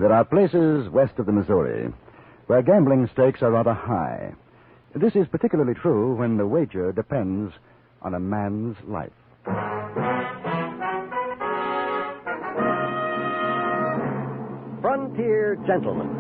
There are places west of the Missouri where gambling stakes are rather high. This is particularly true when the wager depends on a man's life. Frontier Gentleman.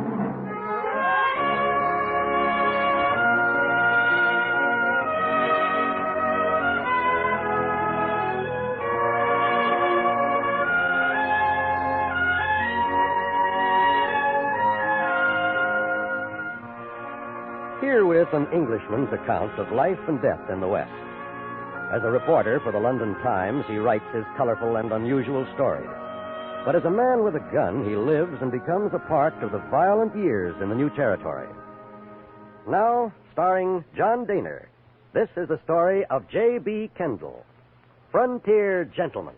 Herewith an Englishman's account of life and death in the West. As a reporter for the London Times, he writes his colorful and unusual story. But as a man with a gun, he lives and becomes a part of the violent years in the new territory. Now, starring John Daner, this is the story of J.B. Kendall, Frontier Gentleman.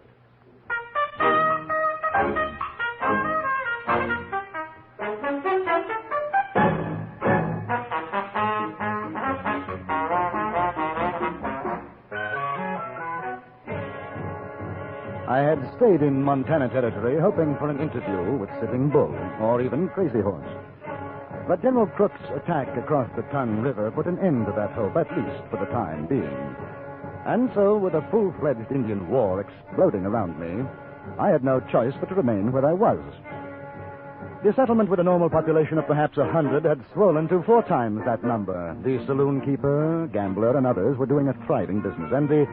I had stayed in Montana Territory hoping for an interview with Sitting Bull or even Crazy Horse. But General Crook's attack across the Tongue River put an end to that hope, at least for the time being. And so, with a full-fledged Indian war exploding around me, I had no choice but to remain where I was. The settlement with a normal population of perhaps 100 had swollen to 4 times that number. The saloon keeper, gambler, and others were doing a thriving business, and the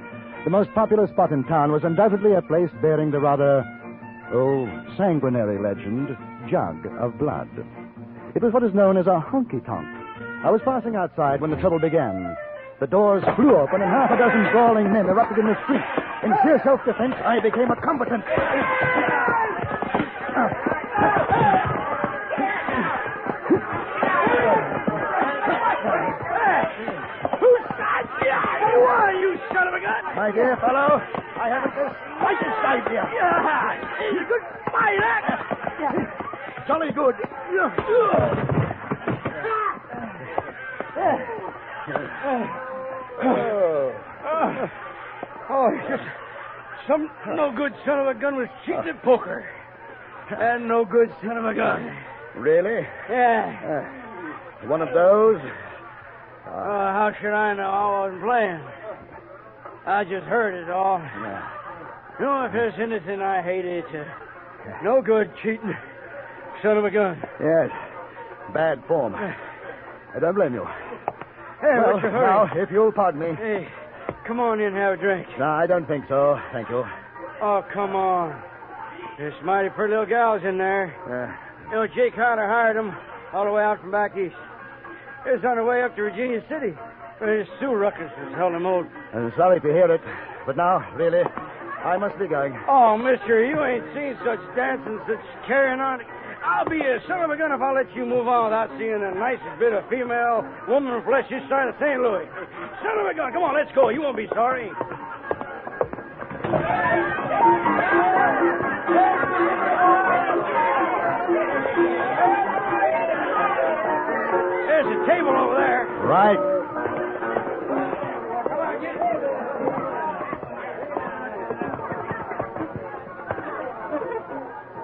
most popular spot in town was undoubtedly a place bearing the rather, sanguinary legend, Jug of Blood. It was what is known as a honky tonk. I was passing outside when the trouble began. The doors flew open and half a dozen brawling men erupted in the street. In sheer self-defense, I became a combatant. Who are you, son of a gun? My dear fellow, I haven't the slightest idea. Yeah, you could buy that. Jolly good. Just some no good son of a gun was cheating at poker. And no good son of a gun. Really? Yeah. One of those? How should I know? I wasn't playing. I just heard it all. Yeah. You know, if there's anything I hate, it's no good cheating son of a gun. Yes. Bad form. I don't blame you. Hey, Well, what's your hurry? now, if you'll pardon me. Hey, come on in and have a drink. No, I don't think so. Thank you. Oh, come on. There's mighty pretty little gals in there. You know, Jake Hunter hired them all the way out from back east. It was on their way up to Virginia City. His Sioux ruckus was held them old. I'm sorry to hear it. But now, really, I must be going. Oh, mister, you ain't seen such dancing, such carrying on. I'll be a son of a gun if I let you move on without seeing the nicest bit of female woman of flesh this side of St. Louis. Son of a gun, come on, let's go. You won't be sorry. There's a table over there. Right.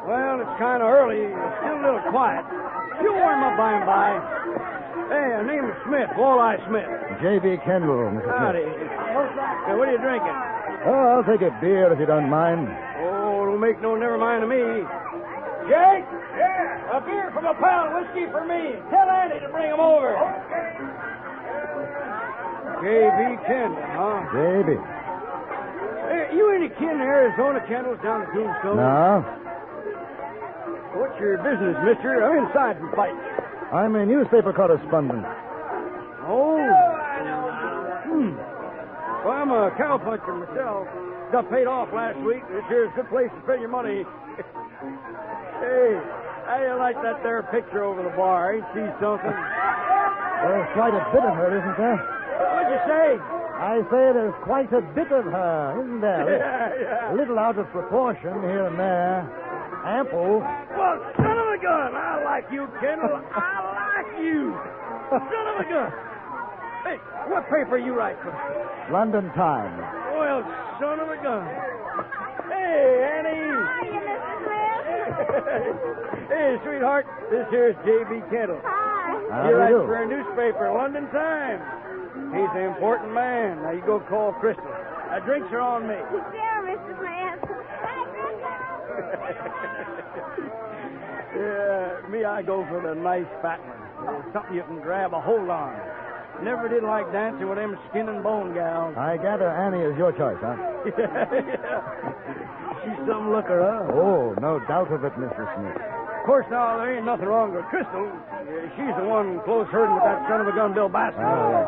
Well, it's kind of early. It's still a little quiet. You'll warm up by and by. Hey, her name is Smith, Walleye Smith. J.B. Kendall, Mr. Howdy. Smith. Hey, what are you drinking? Oh, I'll take a beer if you don't mind. Oh, don't make no never mind to me. Jake? Yeah? A beer from a pound, whiskey for me. Tell Andy to bring him over. Okay. J.B. Kendall, huh? J.B. Hey, you ain't a kid in Arizona Kendall's down at Tombstone? No? What's your business, mister? I'm inside from fighting. I'm a newspaper correspondent. Oh. Well, I'm a cowpuncher myself. Got paid off last week. This here's a good place to spend your money. Hey, how you like that there picture over the bar? Ain't she something? There's quite a bit of her, isn't there? What'd you say? I say there's quite a bit of her, isn't there? Yeah. A little out of proportion here and there. Ample. Well, son of a gun, I like you, Kendall. I like you. Son of a gun. Hey, what paper you write for? London Times. Well, son of a gun. Hey, Annie. Hi, Mrs. Smith. Hey, sweetheart, this here's J.B. Kendall. Hi. He writes for a newspaper, London Times. He's an important man. Now, you go call Crystal. Drinks are on me. There, Mr. Manson. Hi, Yeah, me, I go for the nice fat one. Something you can grab a hold on. Never did like dancing with them skin and bone gals. I gather Annie is your choice, huh? Yeah. She's some looker, huh? Oh, no doubt of it, Mr. Smith. Of course, now, there ain't nothing wrong with Crystal. She's the one close herding with that son of a gun, Bill Baskin.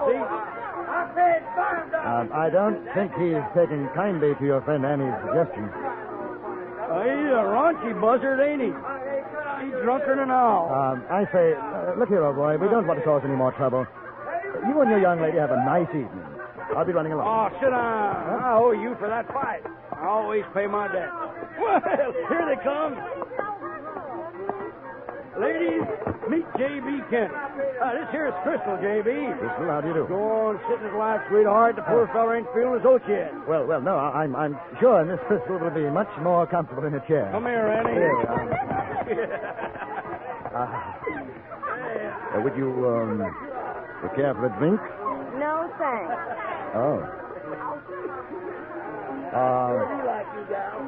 See? I paid $5. I don't think he's taking kindly to your friend Annie's suggestions. He's a raunchy buzzard, ain't he? He's drunker than an owl. I say, look here, old boy, we don't want to cause any more trouble. You and your young lady have a nice evening. I'll be running along. Oh, sit down. I owe you for that fight. I always pay my debt. Well, here they come. Ladies, meet J.B. Kent. This here is Crystal, J.B. Crystal, how do you do? Go on, sit in his lap, sweetheart. The poor fella ain't feeling his oats yet. Well, no, I'm sure Miss Crystal will be much more comfortable in a chair. Come here, Annie. Here, would you, care for a drink? No, thanks. Oh.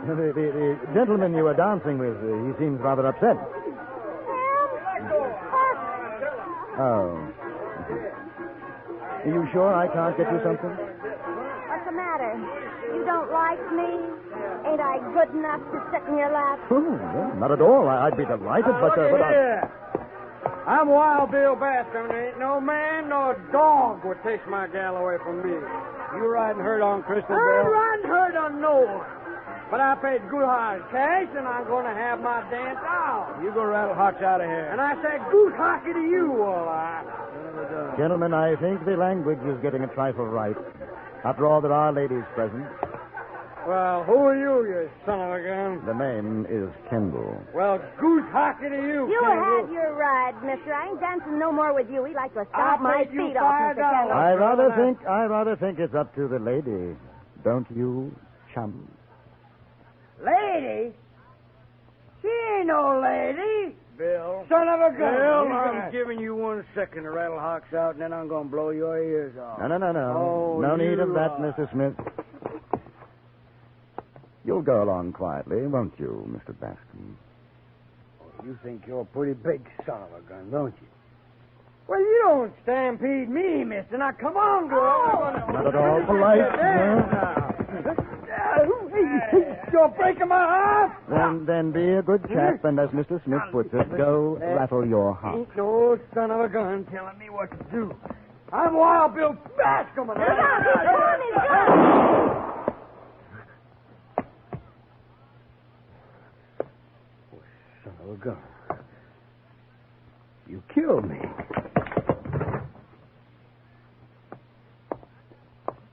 The gentleman you were dancing with, he seems rather upset. Oh. Are you sure I can't get you something? What's the matter? You don't like me? Ain't I good enough to sit in your lap? Oh, no, not at all. I'd be delighted, but I'm Wild Bill Baskin. Ain't no man nor dog would take my gal away from me. You riding herd on Crystal, Bill? I'm riding herd on no one. But I paid good hard cash, and I'm going to have my dance out. You go rattle hotch out of here. And I said goose hockey to you, all right. Gentlemen, I think the language is getting a trifle right. After all, there are ladies present. Well, who are you son of a gun? The name is Kendall. Well, goose hockey to you, You Kendall. had your ride, mister. I ain't dancing no more with you. He'd like to stomp I my paid you feet off, Mr. $5. Kendall. I rather think it's up to the lady. Don't you, chum? Lady? She ain't no lady. Bill. Son of a gun. Bill, I'm giving you 1 second to rattle hocks out, and then I'm going to blow your ears off. No. Oh, no need of that, are. Mr. Smith. You'll go along quietly, won't you, Mr. Baskin? Oh, you think you're a pretty big son of a gun, don't you? Well, you don't stampede me, mister. Now, come on, girl. Not at all polite. You're breaking my heart. Then be a good chap, and as Mr. Smith puts it, go rattle your heart. Ain't no son of a gun telling me what to do. I'm Wild Bill Baskin. He's on his gun. Son of a gun. You killed me.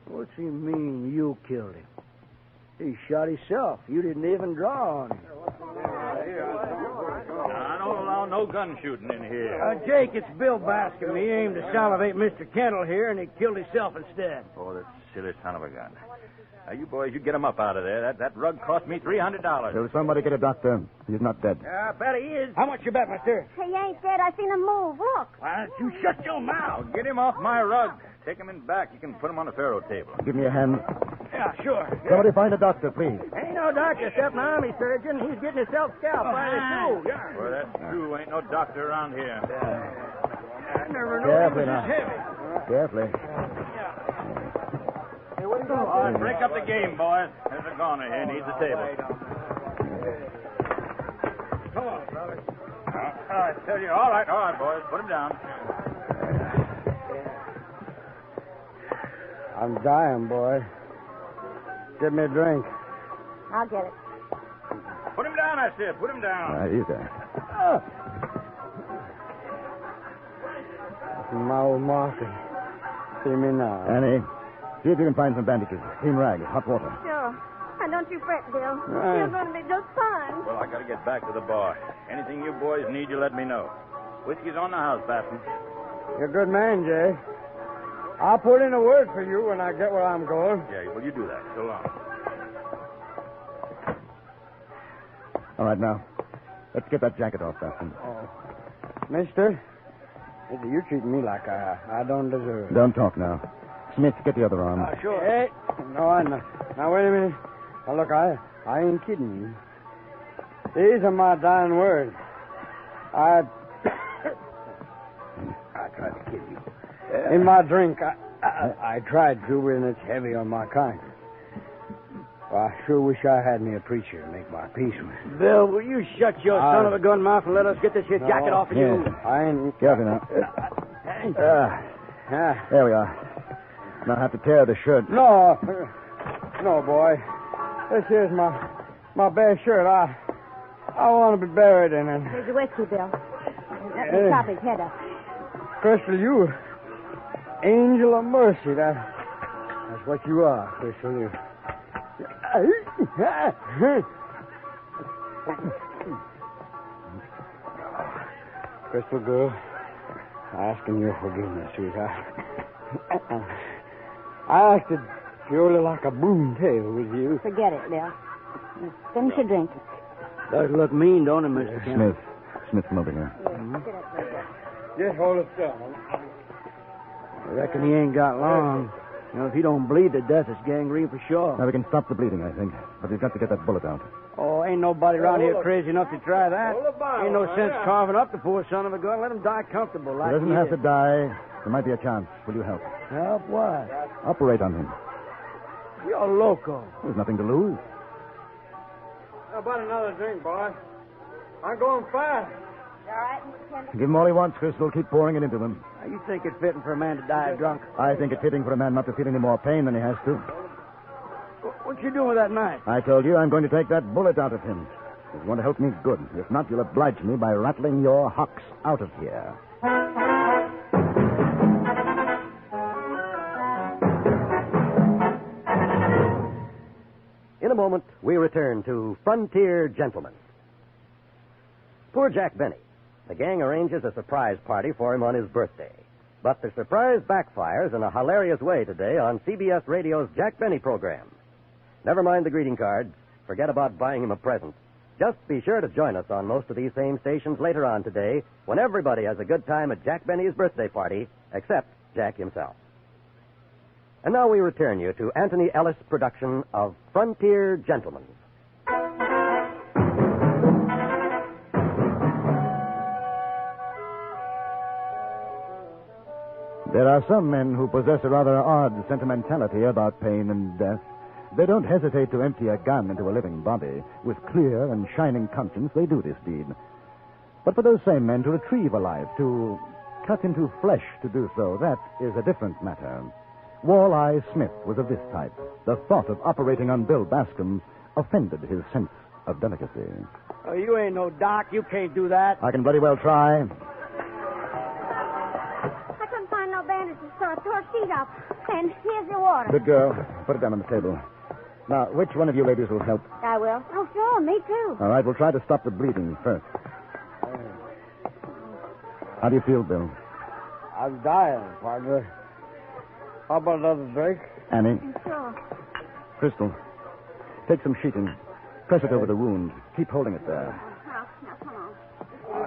What's he mean you killed him? He shot himself. You didn't even draw on him. I don't allow no gun shooting in here. Jake, it's Bill Baskin. He aimed to salivate Mr. Kendall here, and he killed himself instead. Oh, that silly son of a gun. Now, you boys, you get him up out of there. That rug cost me $300. Will somebody get a doctor? He's not dead. I bet he is. How much you bet, mister? He ain't dead. I seen him move. Look. Why don't you shut your mouth? Now, get him off my rug. Take him in back. You can put him on the faro table. Give me a hand. Yeah, sure. Somebody find a doctor, please. Ain't no doctor except an army surgeon. He's getting himself scalped by his crew. Well, that's true. Ain't no doctor around here. I never knew Carefully he was now. this heavy. Carefully. Hey, what are you doing? All right, break up the game, boys. There's a goner here. Needs a table. Come on, brother. I tell you. All right, boys. Put him down. I'm dying, boy. Give me a drink. I'll get it. Put him down, I said. Put him down. Easy. My old market. See me now. Annie, see if you can find some bandages, clean rags, hot water. Sure. And don't you fret, Bill. Right. You're going to be just fine. Well, I got to get back to the bar. Anything you boys need, you let me know. Whiskey's on the house, Baskin. You're a good man, Jay. I'll put in a word for you when I get where I'm going. Yeah, well, you do that. So long. All right, now. Let's get that jacket off, Bascom. Oh. Mister, you're treating me like I don't deserve. Don't talk now. Smith, get the other arm. Sure. Hey. No, I know. Now, wait a minute. Now, look, I ain't kidding you. These are my dying words. I tried to kill you. In my drink, I tried to, and it's heavy on my conscience. Well, I sure wish I had me a preacher to make my peace with. Bill, will you shut your son of a gun mouth and let us get this here jacket off of you? I ain't... Careful now. There we are. Now I have to tear the shirt. No, boy. This here's my bare shirt. I want to be buried in it. Here's the whiskey, Bill. Let me chop his head up. Crystal, you angel of mercy. That's what you are, Crystal. You. Crystal girl, asking your forgiveness, sweetheart. I acted purely like a boomtail with you. Forget it, Bill. Finish your drink. Does look mean, don't it, Mr. Kent? Smith, come over here. Just hold it still. I reckon he ain't got long. You know, if he don't bleed to death, it's gangrene for sure. Now we can stop the bleeding, I think. But we've got to get that bullet out. Oh, ain't nobody around here crazy enough to try that. Ain't no sense carving up the poor son of a gun. Let him die comfortable like He doesn't have to die. There might be a chance. Will you help? Help what? Operate on him. You're loco. There's nothing to lose. How about another drink, boy? I'm going fast. You all right, Mr. Kendall? Give him all he wants, Crystal. Keep pouring it into him. Now, you think it's fitting for a man to die drunk? I think it's fitting for a man not to feel any more pain than he has to. What you doing with that knife? I told you I'm going to take that bullet out of him. If you want to help me, good. If not, you'll oblige me by rattling your hocks out of here. In a moment, we return to Frontier Gentlemen. Poor Jack Benny. The gang arranges a surprise party for him on his birthday. But the surprise backfires in a hilarious way today on CBS Radio's Jack Benny program. Never mind the greeting cards. Forget about buying him a present. Just be sure to join us on most of these same stations later on today when everybody has a good time at Jack Benny's birthday party, except Jack himself. And now we return you to Anthony Ellis' production of Frontier Gentlemen. There are some men who possess a rather odd sentimentality about pain and death. They don't hesitate to empty a gun into a living body. With clear and shining conscience, they do this deed. But for those same men to retrieve a life, to cut into flesh to do so, that is a different matter. Walleye Smith was of this type. The thought of operating on Bill Bascom offended his sense of delicacy. Oh, you ain't no doc. You can't do that. I can bloody well try. I couldn't find no bandages, so I tore feet up. And here's your water. Good girl. Put it down on the table. Now, which one of you ladies will help? I will. Oh, sure, me too. All right, we'll try to stop the bleeding first. How do you feel, Bill? I'm dying, partner. How about another drink? Annie, Sure. Crystal, take some sheeting. Press it over the wound. Keep holding it there. Now, come on.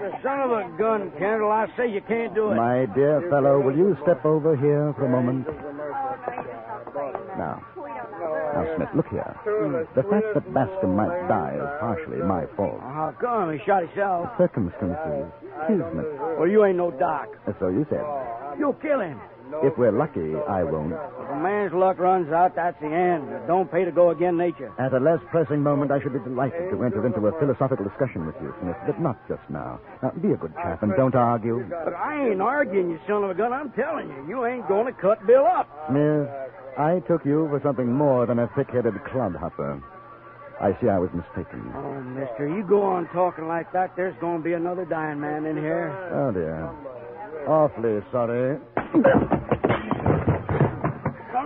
The son of a gun, Kendall. I say you can't do it. My dear fellow, will you step over here for a moment? Now, Smith, look here. The fact that Bascom might die is partially my fault. How come? He shot himself. Circumstances. Kismet. Well, you ain't no doc. So you said. You'll kill him. If we're lucky, I won't. If a man's luck runs out, that's the end. It don't pay to go again nature. At a less pressing moment, I should be delighted to enter into a philosophical discussion with you, Smith, but not just now. Now, be a good chap and don't argue. But I ain't arguing, you son of a gun. I'm telling you, you ain't going to cut Bill up. Smith, I took you for something more than a thick-headed clodhopper. I see I was mistaken. Oh, mister, you go on talking like that, there's going to be another dying man in here. Oh, dear. Awfully sorry. Son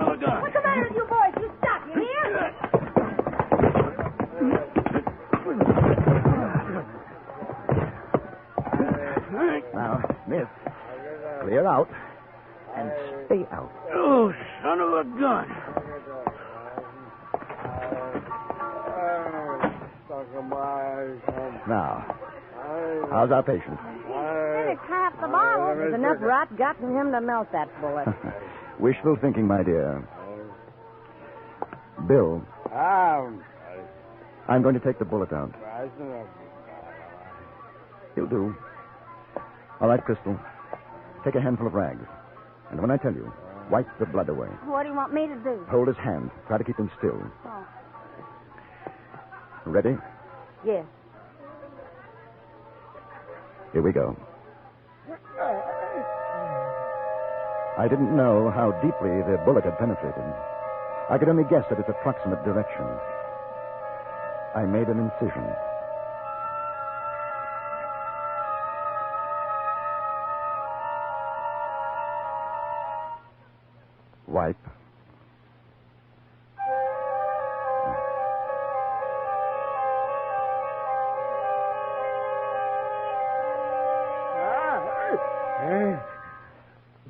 of a gun. What's the matter with you boys? You stop, you hear? Now, Smith, clear out and stay out. Oh, son of a gun. Now, How's our patient? Finished half the bottle. There's enough rot got in him to melt that bullet. Wishful thinking, my dear. Bill, I'm going to take the bullet out. You'll do. All right, Crystal. Take a handful of rags. And when I tell you, wipe the blood away. What do you want me to do? Hold his hand. Try to keep him still. Oh. Ready? Yes. Here we go. I didn't know how deeply the bullet had penetrated. I could only guess at its approximate direction. I made an incision. Wipe.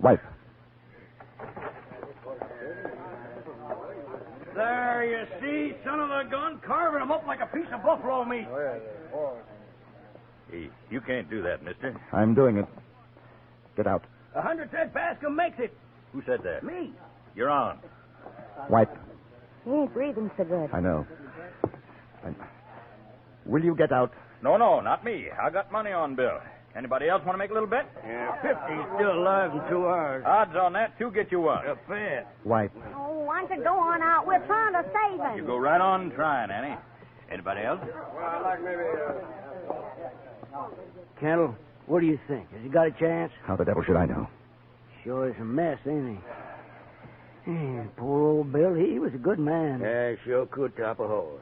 Wipe. There, you see, son of a gun, carving him up like a piece of buffalo meat. Hey, you can't do that, mister. I'm doing it. Get out. 100 cent Bascom makes it. Who said that? Me. You're on. Wipe. He ain't breathing so good. I know. Will you get out? No, not me. I got money on Bill. Anybody else want to make a little bet? Yeah, 50's still alive in 2 hours. Odds on that, 2 get you 1. A bet. Wipe. Oh, why don't you go on out? We're trying to save him. You go right on trying, Annie. Anybody else? Well, I'd like maybe... Kendall, what do you think? Has he got a chance? How the devil should I know? Sure is a mess, ain't he? Poor old Bill, he was a good man. Yeah, sure could top a horse.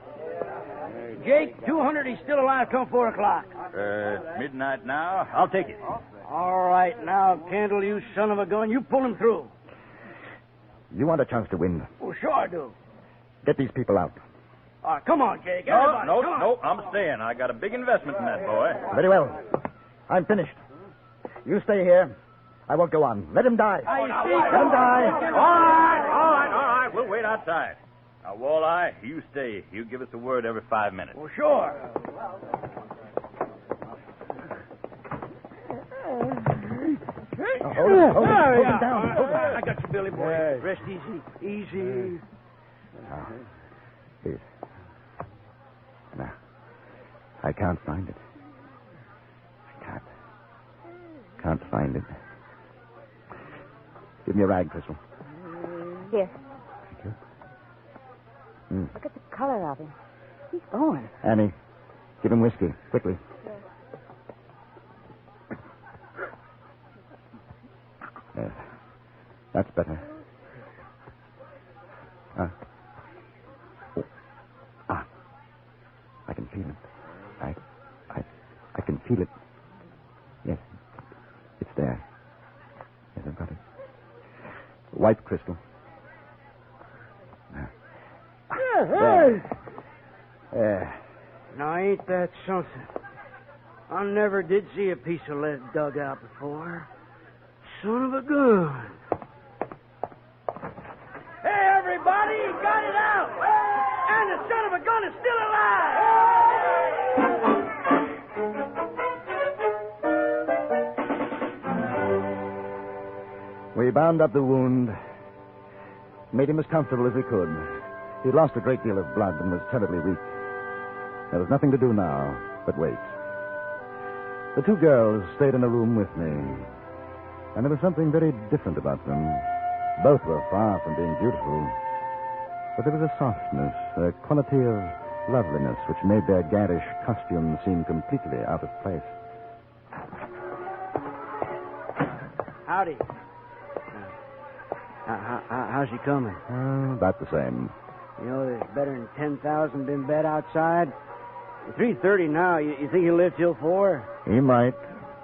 Jake, 200, he's still alive come 4 o'clock. Midnight now. I'll take it. All right, now, Kendall, you son of a gun, you pull him through. You want a chance to win. Oh, sure I do. Get these people out. All right, come on, Jake. Everybody, come on. No, I'm staying. I got a big investment in that boy. Very well. I'm finished. You stay here. I won't go on. Let him die. Let him die. All right. We'll wait outside. Now, Walleye, you stay. You give us a word every 5 minutes. Well, sure. Hold him down. Hold him. I got you, Billy boy. Rest easy. Easy. Here. Now, I can't find it. I can't find it. Give me a rag, Crystal. Here. Thank you. Look at the color of him. He's going. Annie, give him whiskey, quickly. Yes. That's better. I can feel it. I can feel it. Yes. It's there. Yes, I've got it. White crystal. There. Now, ain't that something? I never did see a piece of lead dug out before. Son of a gun. Hey, everybody, he got it out! And the son of a gun is still alive! We bound up the wound, made him as comfortable as we could. He'd lost a great deal of blood and was terribly weak. There was nothing to do now but wait. The 2 girls stayed in a room with me, and there was something very different about them. Both were far from being beautiful, but there was a softness, a quality of loveliness which made their garish costumes seem completely out of place. Howdy. How's he coming? About the same. You know, there's better than 10,000 been bet outside. 3:30 now. You think he'll live till 4? He might.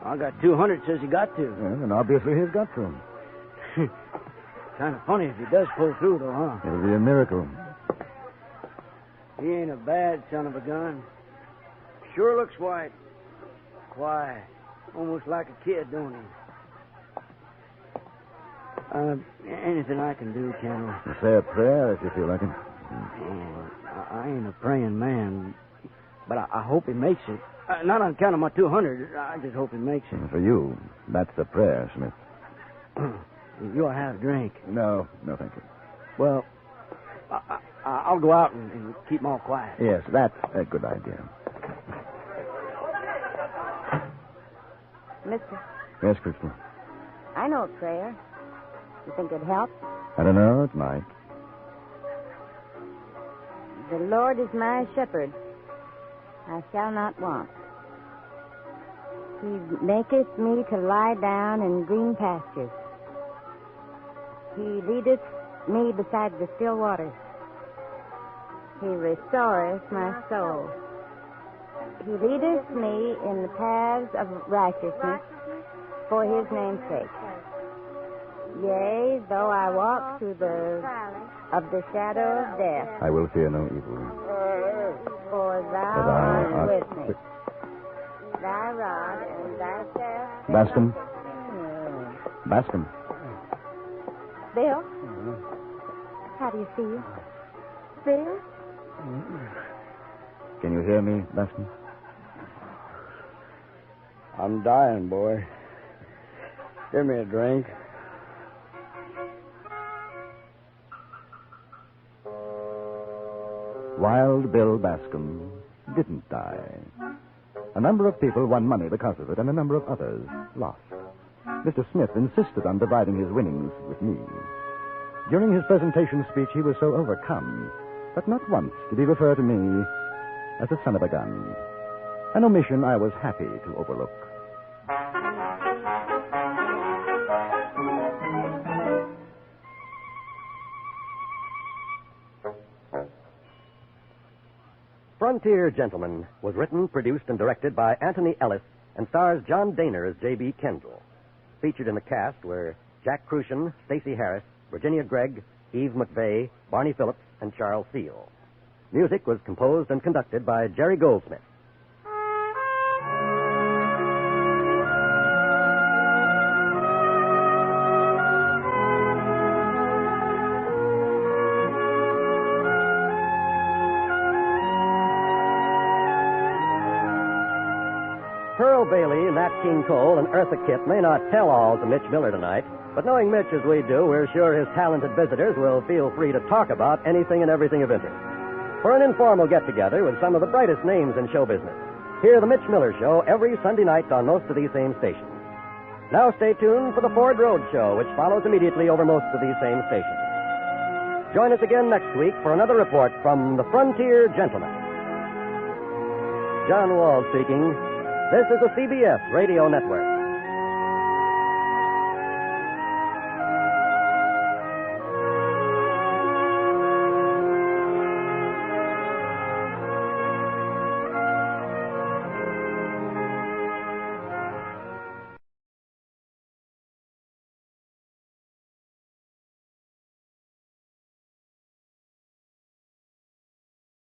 I got 200 says he got to. Yes, and obviously he's got to. Kind of funny if he does pull through, though, huh? It'll be a miracle. He ain't a bad son of a gun. Sure looks white. Quiet. Almost like a kid, don't he? Anything I can do, Kendall? Say a prayer if you feel like it. I ain't a praying man. But I hope he makes it. Not on account of my 200. I just hope he makes it. For you, that's a prayer, Smith. You'll have a drink. No, thank you. Well, I'll go out and keep 'em all quiet. Yes, that's a good idea. Mister, Yes, Crystal. I know a prayer. You think it'd help? I don't know, it might. The Lord is my shepherd. I shall not want. He maketh me to lie down in green pastures. He leadeth me beside the still waters. He restoreth my soul. He leadeth me in the paths of righteousness for his name's sake. Yea, though I walk through the shadow of death, I will fear no evil. for thou art with me. Thy rod and thy staff. Bascom. Bascom. Bill? How do you feel? Bill? Can you hear me, Bascom? I'm dying, boy. Give me a drink. Wild Bill Bascom didn't die. A number of people won money because of it, and a number of others lost. Mr. Smith insisted on dividing his winnings with me. During his presentation speech, he was so overcome that not once did he refer to me as a son of a gun, an omission I was happy to overlook. Frontier Gentleman was written, produced, and directed by Anthony Ellis and stars John Daner as J.B. Kendall. Featured in the cast were Jack Crucian, Stacey Harris, Virginia Gregg, Eve McVeigh, Barney Phillips, and Charles Seal. Music was composed and conducted by Jerry Goldsmith. Pearl Bailey, Nat King Cole, and Eartha Kitt may not tell all to Mitch Miller tonight, but knowing Mitch as we do, we're sure his talented visitors will feel free to talk about anything and everything of interest. For an informal get-together with some of the brightest names in show business, hear The Mitch Miller Show every Sunday night on most of these same stations. Now stay tuned for the Ford Road Show, which follows immediately over most of these same stations. Join us again next week for another report from the Frontier Gentleman. John Wall speaking. This is the CBS Radio Network.